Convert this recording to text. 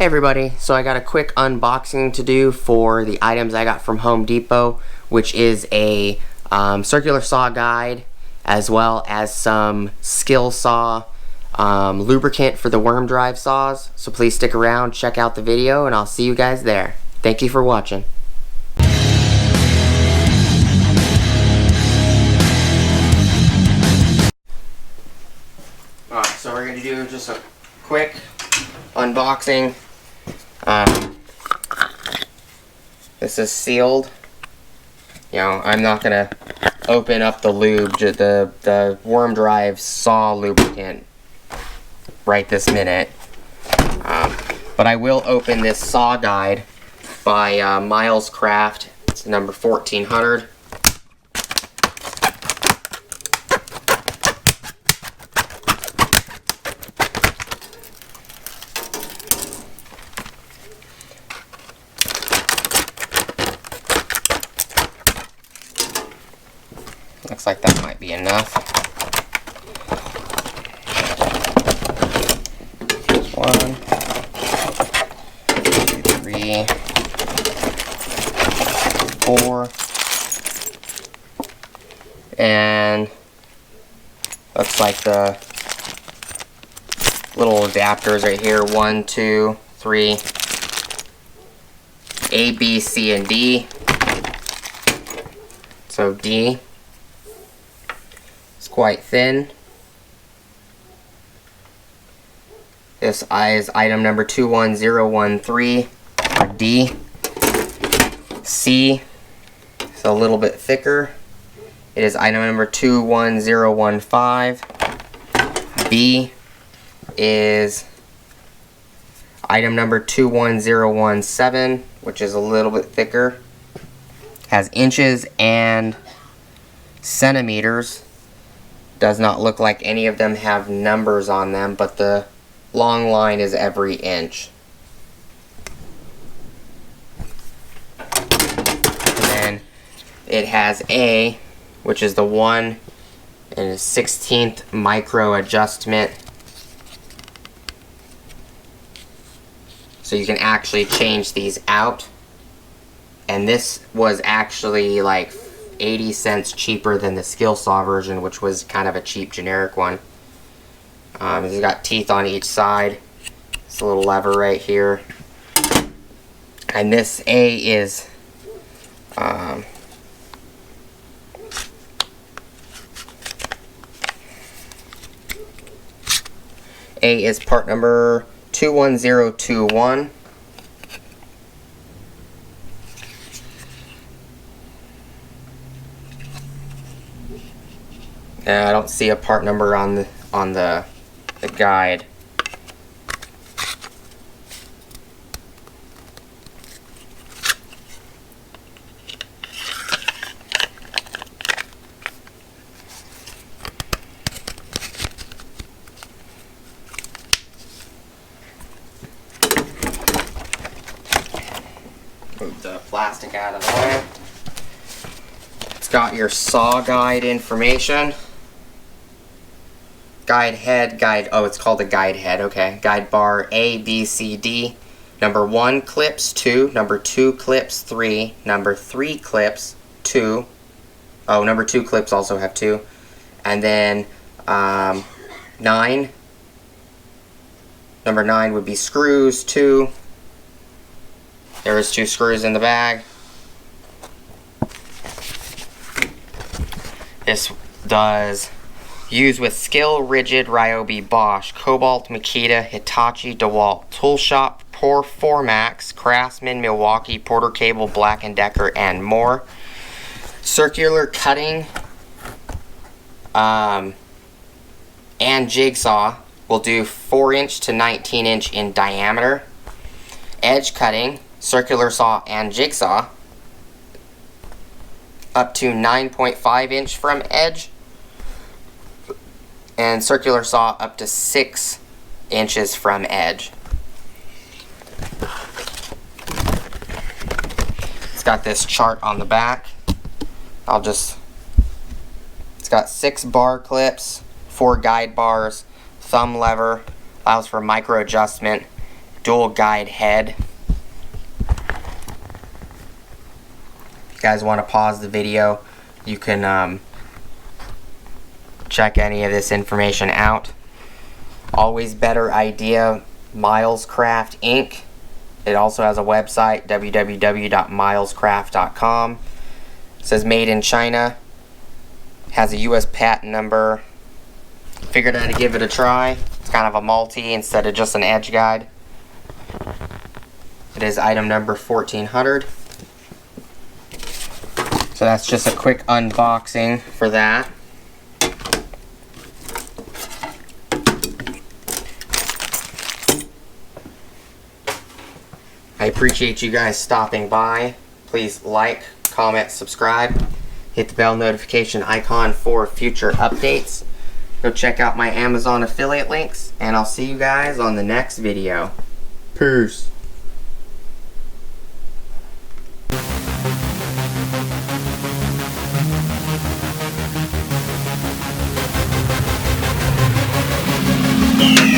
everybody, so I got a quick unboxing to do for the items I got from Home Depot, which is a circular saw guide as well as some Skil saw lubricant for the worm drive saws. So please stick around, check out the video, and I'll see you guys there. Thank you for watching. Alright, so we're going to do just a quick unboxing. This is sealed. You know, I'm not gonna open up the lube, the worm drive saw lubricant right this minute. But I will open this saw guide by Miles Craft. It's number 1400. Looks like that might be enough. 1, 2, 3, 4, and looks like the little adapters right here. 1, 2, 3, A, B, C, and D. So D. Quite thin. This is item number 21013, or D. C is a little bit thicker. It is item number 21015. B is item number 21017, which is a little bit thicker. Has inches and centimeters. Does not look like any of them have numbers on them, but the long line is every inch. And then it has A, which is the 1 1/16th micro adjustment. So you can actually change these out. And this was actually like 80 cents cheaper than the Skil saw version, which was kind of a cheap generic one. It's got teeth on each side. It's a little lever right here. And this A is A is part number 21021. I don't see a part number on the guide. Move the plastic out of the way. It's got your saw guide information. Guide head, it's called a guide head, okay. Guide bar A, B, C, D. Number 1 clips 2, number 2 clips 3, number 3 clips 2. Oh, number 2 clips also have 2. And then 9. Number 9 would be screws 2. There's 2 screws in the bag. This does use with Skil, Rigid, Ryobi, Bosch, Cobalt, Makita, Hitachi, DeWalt, Tool Shop, Formax, Craftsman, Milwaukee, Porter Cable, Black & Decker, and more. Circular cutting and jigsaw will do 4-inch to 19-inch in diameter. Edge cutting, circular saw and jigsaw, up to 9.5 inch from edge. And circular saw up to 6 inches from edge. It's got this chart on the back. It's got 6 bar clips, 4 guide bars, thumb lever, allows for micro adjustment, dual guide head. If you guys want to pause the video, you can check any of this information out. Always Better Idea Milescraft Inc. It also has a website, www.milescraft.com. It says made in China. Has a US patent number. Figured I'd give it a try. It's kind of a multi instead of just an edge guide. It is item number 1400. So that's just a quick unboxing for that. I appreciate you guys stopping by. Please like, comment, subscribe. Hit the bell notification icon for future updates. Go check out my Amazon affiliate links, and I'll see you guys on the next video. Peace. Yeah.